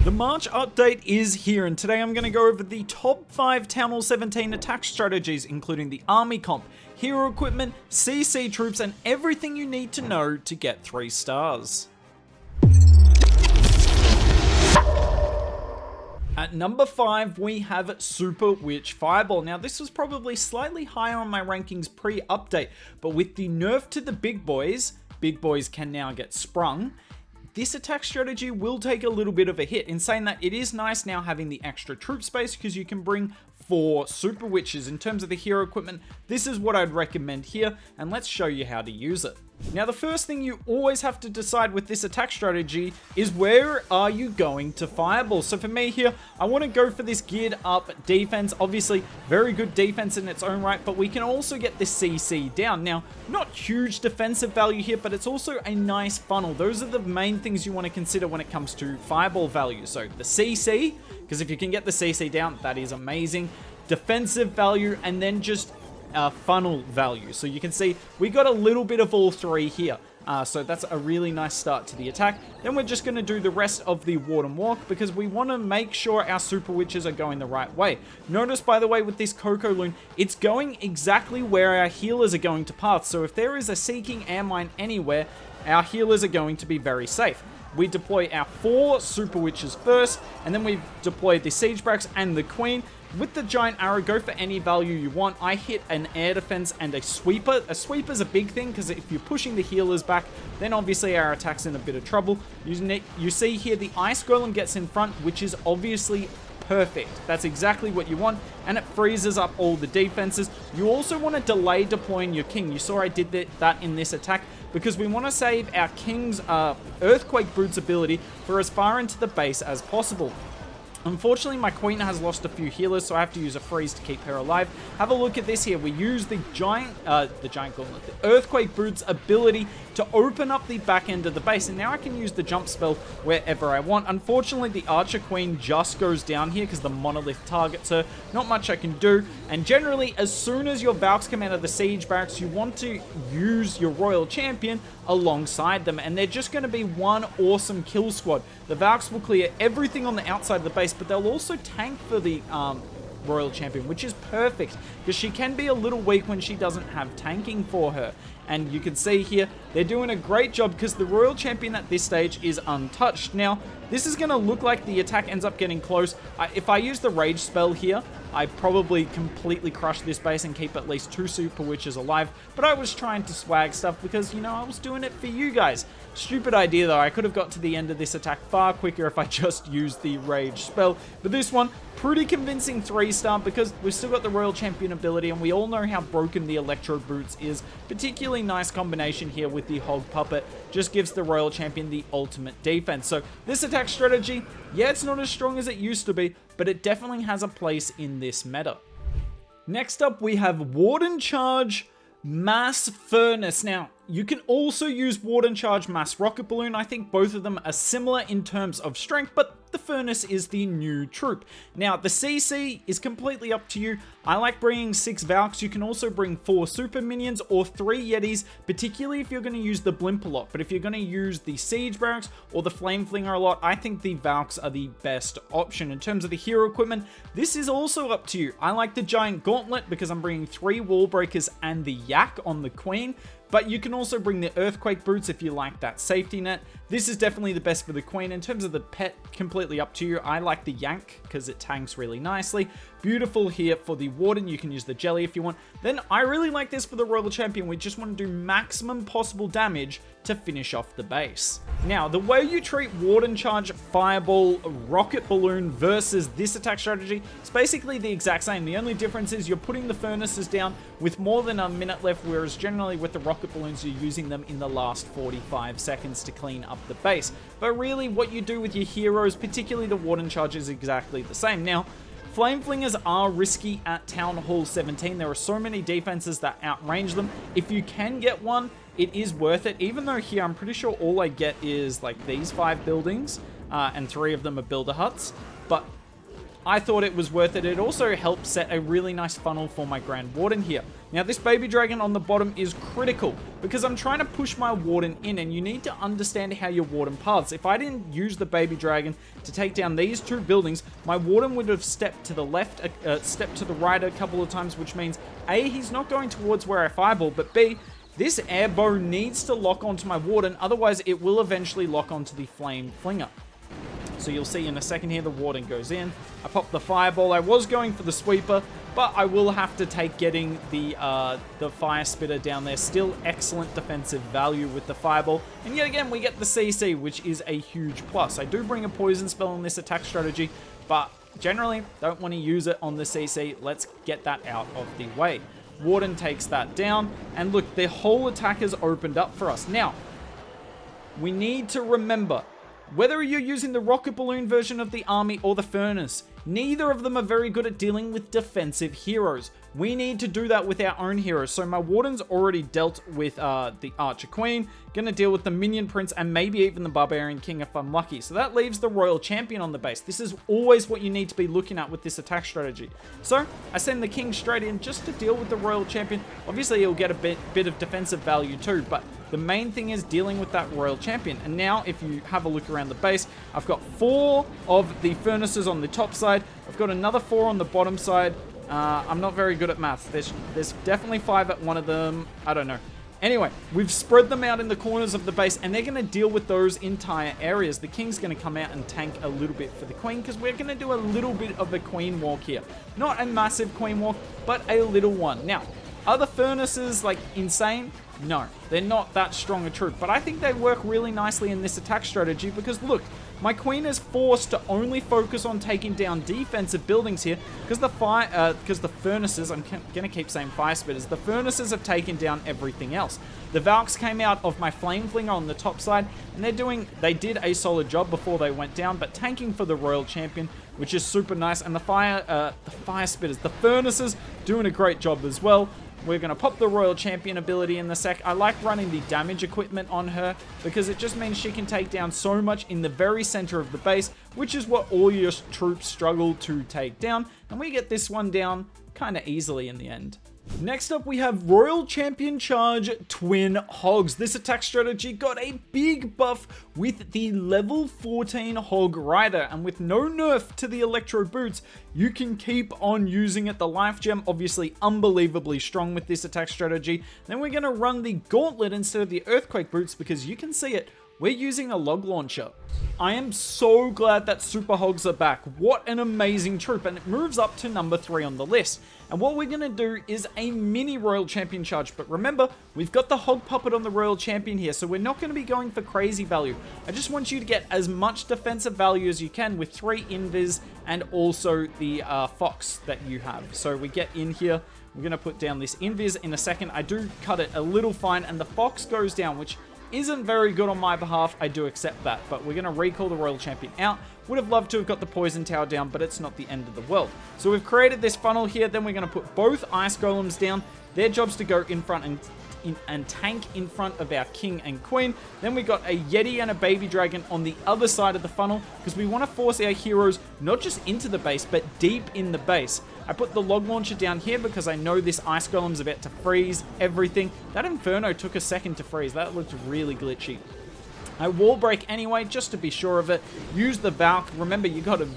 The March update is here, and today I'm going to go over the top 5 Town Hall 17 attack strategies, including the army comp, hero equipment, CC troops, and everything you need to know to get 3 stars. At number 5, we have Super Witch Fireball. Now, this was probably slightly higher on my rankings pre-update, but with the nerf to the big boys can now get sprung. This attack strategy will take a little bit of a hit. In saying that, it is nice now having the extra troop space because you can bring 4 Super Witches. In terms of the hero equipment, this is what I'd recommend here, and let's show you how to use it. Now, the first thing you always have to decide with this attack strategy is where are you going to fireball. So for me here, I want to go for this geared up defense. Obviously, very good defense in its own right, but we can also get this CC down. Now, not huge defensive value here, but it's also a nice funnel. Those are the main things you want to consider when it comes to fireball value. So the CC, because if you can get the CC down, that is amazing. Defensive value, and then just funnel value. So you can see we got a little bit of all 3 here. So that's a really nice start to the attack. Then we're just going to do the rest of the Warden walk because we want to make sure our Super Witches are going the right way. Notice, by the way, with this Coco Loon, it's going exactly where our healers are going to path. So if there is a seeking air mine anywhere, our healers are going to be very safe. We deploy our 4 Super Witches first, and then we deploy the Siege Barracks and the Queen. With the Giant Arrow, go for any value you want. I hit an air defense and a sweeper. A sweeper's a big thing because if you're pushing the healers back, then obviously our attack's in a bit of trouble. You see here the Ice Golem gets in front, which is obviously perfect. That's exactly what you want, and it freezes up all the defenses. You also want to delay deploying your King. You saw I did that in this attack because we want to save our King's Earthquake Boots ability for as far into the base as possible. Unfortunately, my Queen has lost a few healers, so I have to use a freeze to keep her alive. Have a look at this here. We use the Giant Gauntlet, the Earthquake Boots ability to open up the back end of the base, and now I can use the jump spell wherever I want. Unfortunately, the Archer Queen just goes down here because the Monolith targets her. Not much I can do, and generally, as soon as your Valks come out of the Siege Barracks, you want to use your Royal Champion alongside them, and they're just going to be one awesome kill squad. The Valks will clear everything on the outside of the base, but they'll also tank for the Royal Champion, which is perfect because she can be a little weak when she doesn't have tanking for her. And you can see here, they're doing a great job because the Royal Champion at this stage is untouched. Now, this is going to look like the attack ends up getting close. If I use the Rage spell here, I probably completely crush this base and keep at least 2 Super Witches alive. But I was trying to swag stuff because, you know, I was doing it for you guys. Stupid idea though. I could have got to the end of this attack far quicker if I just used the Rage spell. But this one, pretty convincing 3-star because we've still got the Royal Champion ability, and we all know how broken the Electro Boots is. Particularly nice combination here with the Hog Puppet. Just gives the Royal Champion the ultimate defense. So this attack strategy, yeah, it's not as strong as it used to be, but it definitely has a place in this meta. Next up, we have Warden Charge Mass Furnace. Now, you can also use Warden Charge Mass Rocket Balloon. I think both of them are similar in terms of strength, but the Furnace is the new troop. Now, the CC is completely up to you. I like bringing 6 Valks. You can also bring 4 Super Minions or 3 Yetis, particularly if you're going to use the Blimp a lot. But if you're going to use the Siege Barracks or the Flame Flinger a lot, I think the Valks are the best option. In terms of the hero equipment, this is also up to you. I like the Giant Gauntlet because I'm bringing 3 Wall Breakers and the Yak on the Queen. But you can also bring the Earthquake Boots if you like that safety net. This is definitely the best for the Queen. In terms of the pet, completely up to you. I like the Yank because it tanks really nicely. Beautiful here for the Warden. You can use the Jelly if you want. Then I really like this for the Royal Champion. We just want to do maximum possible damage to finish off the base. Now, the way you treat Warden Charge, Fireball, Rocket Balloon versus this attack strategy is basically the exact same. The only difference is you're putting the furnaces down with more than a minute left, whereas generally with the Rocket Balloons, you're using them in the last 45 seconds to clean up the base. But really, what you do with your heroes, particularly the Warden Charge, is exactly the same. Now, Flame Flingers are risky at Town Hall 17. There are so many defenses that outrange them. If you can get one, it is worth it. Even though here, I'm pretty sure all I get is like these 5 buildings, and 3 of them are builder huts. But I thought it was worth it. It also helped set a really nice funnel for my Grand Warden here. Now, this baby dragon on the bottom is critical because I'm trying to push my Warden in, and you need to understand how your Warden paths. If I didn't use the baby dragon to take down these two buildings, my Warden would have stepped to the left, stepped to the right a couple of times, which means A, he's not going towards where I fireball, but B, this air bow needs to lock onto my Warden, otherwise it will eventually lock onto the Flame Flinger. So you'll see in a second here, the Warden goes in. I pop the fireball. I was going for the sweeper, but I will have to take getting the fire spitter down there. Still excellent defensive value with the fireball. And yet again, we get the CC, which is a huge plus. I do bring a poison spell on this attack strategy, but generally don't want to use it on the CC. Let's get that out of the way. Warden takes that down, and look, the whole attack has opened up for us. Now, we need to remember, whether you're using the rocket balloon version of the army or the furnace, neither of them are very good at dealing with defensive heroes. We need to do that with our own heroes. So my Warden's already dealt with the Archer Queen, gonna deal with the Minion Prince, and maybe even the Barbarian King if I'm lucky. So that leaves the Royal Champion on the base. This is always what you need to be looking at with this attack strategy. So I send the King straight in just to deal with the Royal Champion. Obviously he'll get a bit of defensive value too, but the main thing is dealing with that Royal Champion. And now if you have a look around the base, I've got 4 of the furnaces on the top side. I've got another 4 on the bottom side. I'm not very good at maths. There's definitely 5 at one of them. I don't know. Anyway, we've spread them out in the corners of the base, and they're going to deal with those entire areas. The King's going to come out and tank a little bit for the Queen, because we're going to do a little bit of a Queen walk here. Not a massive Queen walk, but a little one. Now, are the furnaces, like, insane? No, they're not that strong a troop, but I think they work really nicely in this attack strategy because, look, my Queen is forced to only focus on taking down defensive buildings here because the furnaces, I'm going to keep saying fire spitters, the furnaces have taken down everything else. The Valks came out of my Flame Flinger on the top side, and they did a solid job before they went down, but tanking for the Royal Champion, which is super nice, and the fire spitters, the furnaces, doing a great job as well. We're going to pop the Royal Champion ability in the sec. I like running the damage equipment on her because it just means she can take down so much in the very center of the base, which is what all your troops struggle to take down. And we get this one down kind of easily in the end. Next up, we have Royal Champion Charge Twin Hogs. This attack strategy got a big buff with the level 14 Hog Rider, and with no nerf to the Electro boots, you can keep on using it. The Life Gem, obviously unbelievably strong with this attack strategy. Then we're going to run the Gauntlet instead of the Earthquake boots because you can see it. We're using a log launcher. I am so glad that Super Hogs are back. What an amazing troop, and it moves up to number 3 on the list. And what we're going to do is a mini Royal Champion charge, but remember, we've got the Hog Puppet on the Royal Champion here, so we're not going to be going for crazy value. I just want you to get as much defensive value as you can with 3 Invis and also the Fox that you have. So we get in here, we're going to put down this Invis in a second. I do cut it a little fine, and the Fox goes down, which isn't very good on my behalf. I do accept that, but we're going to recall the Royal Champion out. Would have loved to have got the Poison Tower down, but it's not the end of the world. So we've created this funnel here. Then we're going to put both Ice Golems down. Their job's to go in front and tank in front of our King and Queen. Then we got a Yeti and a Baby Dragon on the other side of the funnel because we want to force our heroes not just into the base, but deep in the base. I put the log launcher down here because I know this Ice Golem's about to freeze everything. That Inferno took a second to freeze. That looked really glitchy. I wall break anyway, just to be sure of it. Use the Valk. Remember, you got a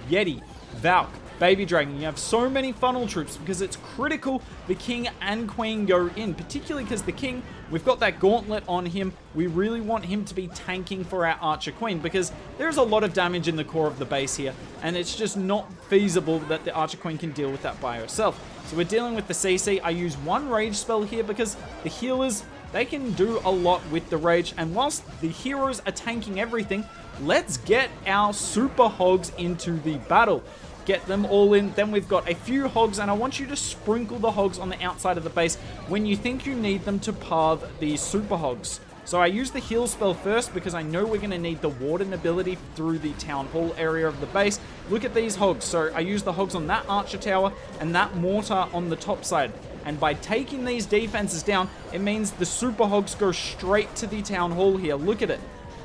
Yeti, Valk, Baby Dragon. You have so many funnel troops because it's critical the King and Queen go in, particularly because the King, we've got that Gauntlet on him. We really want him to be tanking for our Archer Queen because there's a lot of damage in the core of the base here, and it's just not feasible that the Archer Queen can deal with that by herself. So we're dealing with the CC. I use one Rage spell here because the healers, they can do a lot with the Rage, and whilst the heroes are tanking everything, let's get our Super Hogs into the battle. Get them all in. Then we've got a few Hogs, and I want you to sprinkle the Hogs on the outside of the base when you think you need them to path the Super Hogs. So I use the heal spell first because I know we're going to need the Warden ability through the Town Hall area of the base. Look at these Hogs. So I use the Hogs on that Archer Tower and that Mortar on the top side. And by taking these defenses down, it means the Super Hogs go straight to the Town Hall here. Look at it.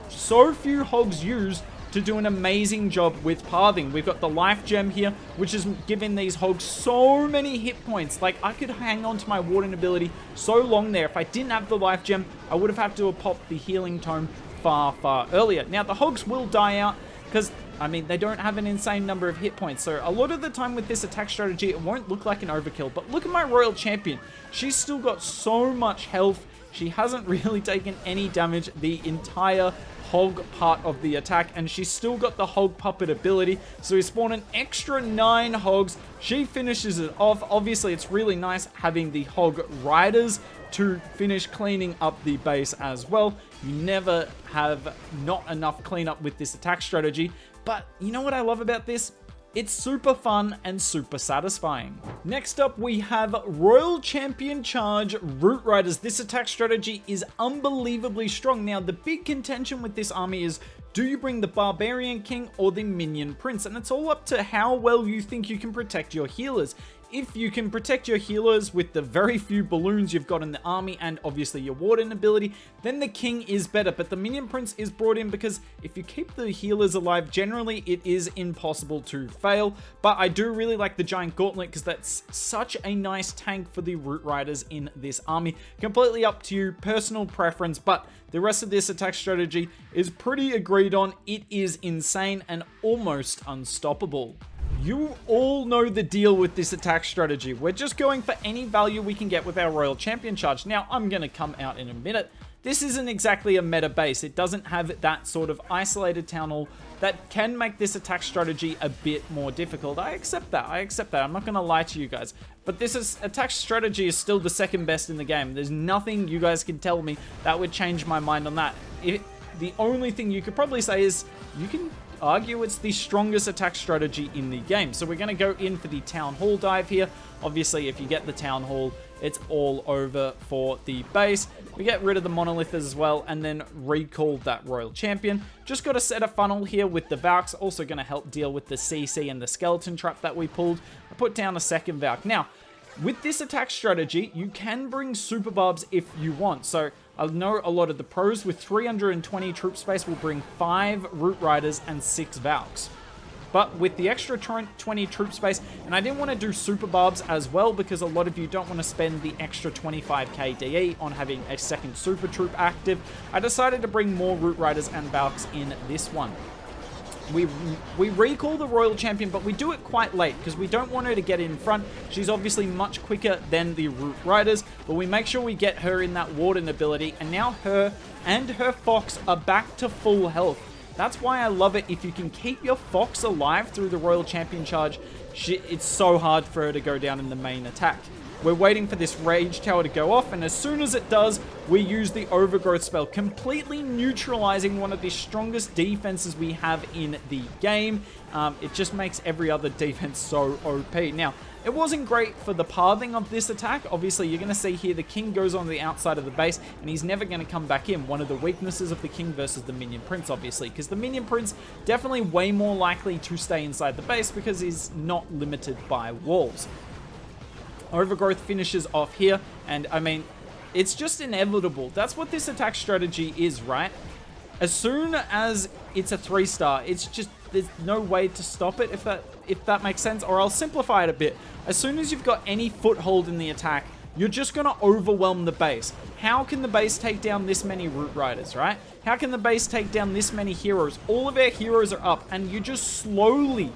So few Hogs used to do an amazing job with pathing. We've got the life gem here, which is giving these Hogs so many hit points. Like, I could hang on to my Warden ability so long there. If I didn't have the life gem, I would have had to have popped the healing tome far, far earlier. Now, the Hogs will die out because, I mean, they don't have an insane number of hit points. So a lot of the time with this attack strategy, it won't look like an overkill. But look at my Royal Champion. She's still got so much health. She hasn't really taken any damage the entire Hog part of the attack, and she's still got the Hog Puppet ability, so we spawn an extra 9 Hogs. She finishes it off. Obviously, it's really nice having the Hog Riders to finish cleaning up the base as well. You never have not enough cleanup with this attack strategy, but you know what I love about this? It's super fun and super satisfying. Next up, we have Royal Champion Charge Root Riders. This attack strategy is unbelievably strong. Now, the big contention with this army is, do you bring the Barbarian King or the Minion Prince? And it's all up to how well you think you can protect your healers. If you can protect your healers with the very few balloons you've got in the army and obviously your Warden ability, then the King is better. But the Minion Prince is brought in because if you keep the healers alive, generally it is impossible to fail. But I do really like the Giant Gauntlet because that's such a nice tank for the Root Riders in this army. Completely up to you, personal preference, but the rest of this attack strategy is pretty agreed on. It is insane and almost unstoppable. You all know the deal with this attack strategy. We're just going for any value we can get with our Royal Champion Charge. Now, I'm going to come out in a minute. This isn't exactly a meta base. It doesn't have that sort of isolated town hall that can make this attack strategy a bit more difficult. I accept that. I'm not going to lie to you guys. But this attack strategy is still the second best in the game. There's nothing you guys can tell me that would change my mind on that. The only thing you could probably say is you can argue it's the strongest attack strategy in the game. So we're going to go in for the Town Hall dive here. Obviously, if you get the Town Hall, it's all over for the base. We get rid of the Monolith as well, and then recall that Royal Champion. Just got to set a funnel here with the Valks. Also going to help deal with the CC and the Skeleton Trap that we pulled. I put down a second Valk. Now, with this attack strategy, you can bring Super Barbs if you want. So I know a lot of the pros with 320 troop space will bring 5 Root Riders and 6 Valks. But with the extra 20 troop space, and I didn't want to do Super Barbs as well because a lot of you don't want to spend the extra 25k DE on having a second Super Troop active, I decided to bring more Root Riders and Valks in this one. We recall the Royal Champion, but we do it quite late because we don't want her to get in front. She's obviously much quicker than the Root Riders, but we make sure we get her in that Warden ability, and now her and her Fox are back to full health. That's why I love it. If you can keep your Fox alive through the Royal Champion Charge, it's so hard for her to go down in the main attack. We're waiting for this Rage Tower to go off, and as soon as it does, we use the Overgrowth spell, completely neutralizing one of the strongest defenses we have in the game. It just makes every other defense so OP. Now, it wasn't great for the pathing of this attack. Obviously, you're going to see here the King goes on the outside of the base, and he's never going to come back in. One of the weaknesses of the King versus the Minion Prince, obviously, because the Minion Prince definitely way more likely to stay inside the base because he's not limited by walls. Overgrowth finishes off here, and I mean, it's just inevitable. That's what this attack strategy is, right? As soon as it's a 3-star, it's just, there's no way to stop it, if that makes sense. Or I'll simplify it a bit. As soon as you've got any foothold in the attack, you're just going to overwhelm the base. How can the base take down this many Root Riders, right? How can the base take down this many heroes? All of our heroes are up, and you just slowly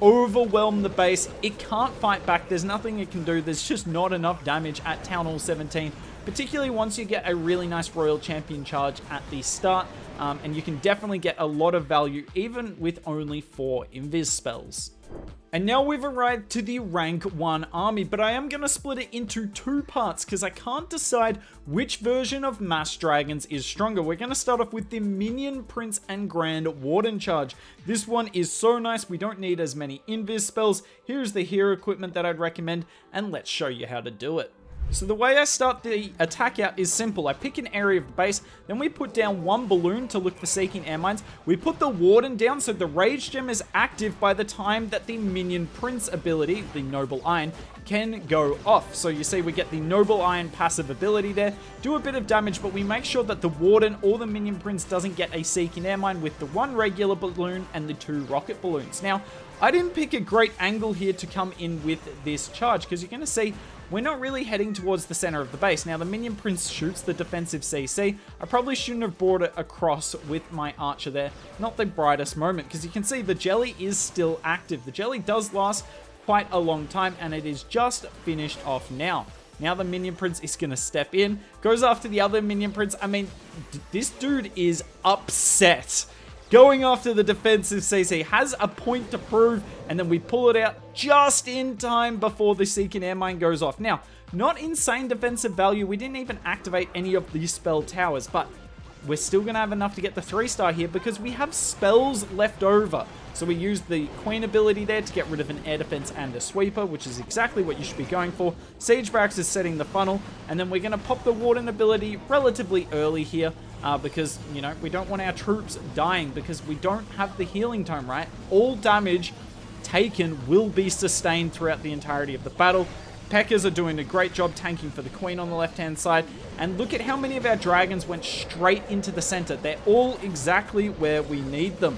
overwhelm the base. It can't fight back. There's nothing it can do. There's just not enough damage at Town Hall 17, particularly once you get a really nice Royal Champion Charge at the start, and you can definitely get a lot of value even with only 4 Invis spells. And now we've arrived to the rank 1 army, but I am going to split it into 2 parts because I can't decide which version of Mass Dragons is stronger. We're going to start off with the Minion, Prince, and Grand Warden Charge. This one is so nice. We don't need as many Invis spells. Here's the hero equipment that I'd recommend, and let's show you how to do it. So the way I start the attack out is simple. I pick an area of the base, then we put down one balloon to look for seeking air mines. We put the Warden down so the Rage Gem is active by the time that the Minion Prince ability, the Noble Iron, can go off. So you see we get the Noble Iron passive ability there, do a bit of damage, but we make sure that the Warden or the Minion Prince doesn't get a seeking air mine with the one regular balloon and the two rocket balloons. Now, I didn't pick a great angle here to come in with this charge because you're going to see we're not really heading towards the center of the base. Now, the Minion Prince shoots the defensive CC. I probably shouldn't have brought it across with my archer there. Not the brightest moment, because you can see the jelly is still active. The jelly does last quite a long time, and it is just finished off now. Now the Minion Prince is going to step in, goes after the other Minion Prince. I mean, this dude is upset. Going after the defensive CC, has a point to prove, and then we pull it out just in time before the Seeking Air Mine goes off. Now, not insane defensive value. We didn't even activate any of the spell towers, but we're still going to have enough to get the 3-star here because we have spells left over. So we used the Queen ability there to get rid of an air defense and a sweeper, which is exactly what you should be going for. Siege Barracks is setting the funnel, and then we're going to pop the Warden ability relatively early here because, you know, we don't want our troops dying because we don't have the healing tome, right? All damage taken will be sustained throughout the entirety of the battle. Peckers are doing a great job tanking for the Queen on the left-hand side. And look at how many of our dragons went straight into the center. They're all exactly where we need them.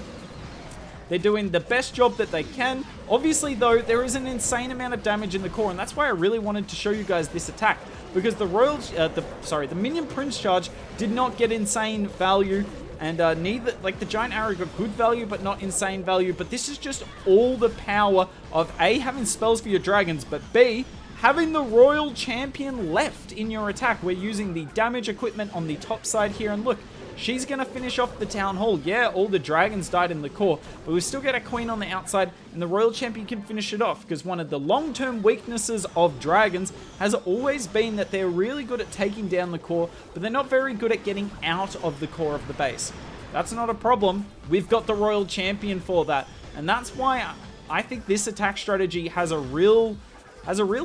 They're doing the best job that they can. Obviously, though, there is an insane amount of damage in the core, and that's why I really wanted to show you guys this attack. Because the Minion Prince charge did not get insane value, and neither, like, the Giant Arrow got good value, but not insane value. But this is just all the power of A, having spells for your dragons, but B, having the Royal Champion left in your attack. We're using the damage equipment on the top side here, and look, she's going to finish off the Town Hall. Yeah, all the dragons died in the core, but we still get a Queen on the outside, and the Royal Champion can finish it off, because one of the long-term weaknesses of dragons has always been that they're really good at taking down the core, but they're not very good at getting out of the core of the base. That's not a problem. We've got the Royal Champion for that, and that's why I think this attack strategy has a real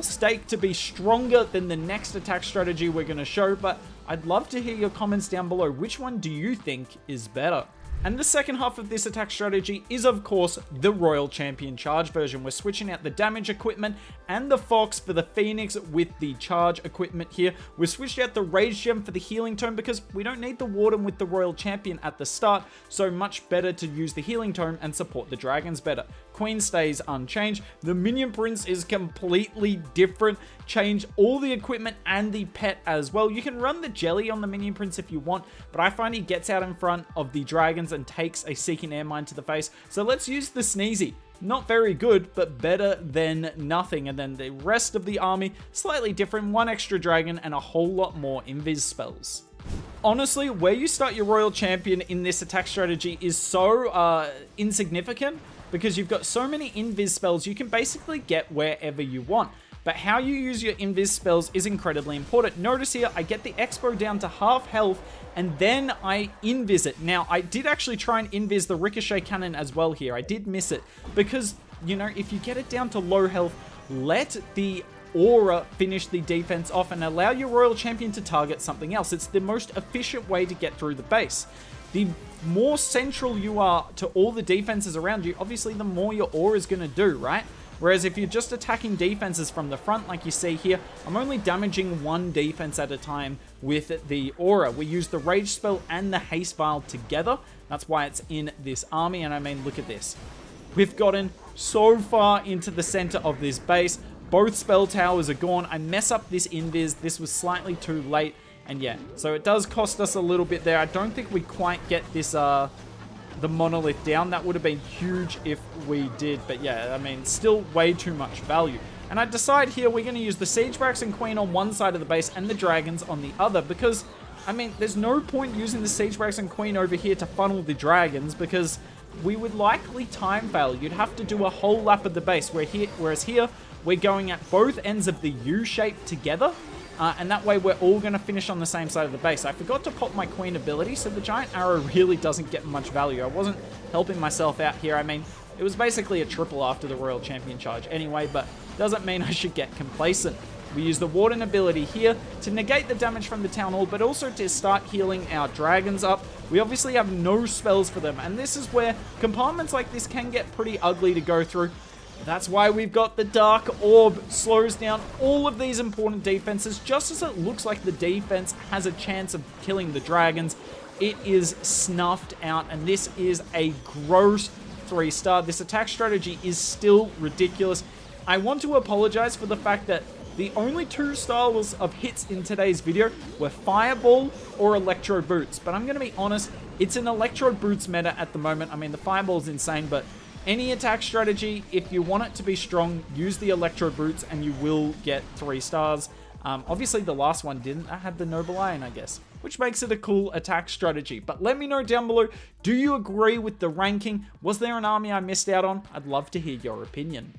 stake to be stronger than the next attack strategy we're going to show, but I'd love to hear your comments down below. Which one do you think is better? And the second half of this attack strategy is, of course, the Royal Champion charge version. We're switching out the damage equipment and the Fox for the Phoenix with the charge equipment here. We switched out the Rage Gem for the healing tome because we don't need the Warden with the Royal Champion at the start, so much better to use the healing tome and support the dragons better. Queen stays unchanged. The Minion Prince is completely different. Change all the equipment and the pet as well. You can run the jelly on the Minion Prince if you want, but I find he gets out in front of the dragons and takes a Seeking Air Mine to the face. So let's use the Sneezy. Not very good, but better than nothing. And then the rest of the army, slightly different. One extra dragon and a whole lot more invis spells. Honestly, where you start your Royal Champion in this attack strategy is so insignificant because you've got so many invis spells you can basically get wherever you want. But how you use your invis spells is incredibly important. Notice here, I get the Expo down to half health, and then I invis it. Now, I did actually try and invis the Ricochet Cannon as well here. I did miss it, because, you know, if you get it down to low health, let the Aura finish the defense off and allow your Royal Champion to target something else. It's the most efficient way to get through the base. The more central you are to all the defenses around you, obviously the more your Aura is going to do, right? Whereas if you're just attacking defenses from the front, like you see here, I'm only damaging one defense at a time with the Aura. We use the Rage spell and the Haste Vial together. That's why it's in this army. And I mean, look at this. We've gotten so far into the center of this base. Both spell towers are gone. I mess up this invis. This was slightly too late. And yeah, so it does cost us a little bit there. I don't think we quite get this, the monolith down. That would have been huge if we did. But yeah, I mean, still way too much value. And I decide here we're going to use the Siege Barracks and Queen on one side of the base and the Dragons on the other. Because, I mean, there's no point using the Siege Barracks and Queen over here to funnel the Dragons because we would likely time fail. You'd have to do a whole lap of the base. Whereas here, we're going at both ends of the U shape together. And that way we're all going to finish on the same side of the base. I forgot to pop my Queen ability, so the Giant Arrow really doesn't get much value. I wasn't helping myself out here. I mean, it was basically a triple after the Royal Champion charge anyway, but doesn't mean I should get complacent. We use the Warden ability here to negate the damage from the Town Hall, but also to start healing our dragons up. We obviously have no spells for them, and this is where compartments like this can get pretty ugly to go through. That's why we've got the Dark Orb. Slows down all of these important defenses, just as it looks like the defense has a chance of killing the dragons. It is snuffed out, and this is a gross 3-star. This attack strategy is still ridiculous. I want to apologize for the fact that the only 2 styles of hits in today's video were Fireball or Electro Boots, but I'm going to be honest, it's an Electro Boots meta at the moment. I mean, the Fireball's insane, but any attack strategy, if you want it to be strong, use the Electro Boots and you will get 3 stars. Obviously, the last one didn't. I had the Noble Iron, I guess, which makes it a cool attack strategy. But let me know down below, do you agree with the ranking? Was there an army I missed out on? I'd love to hear your opinion.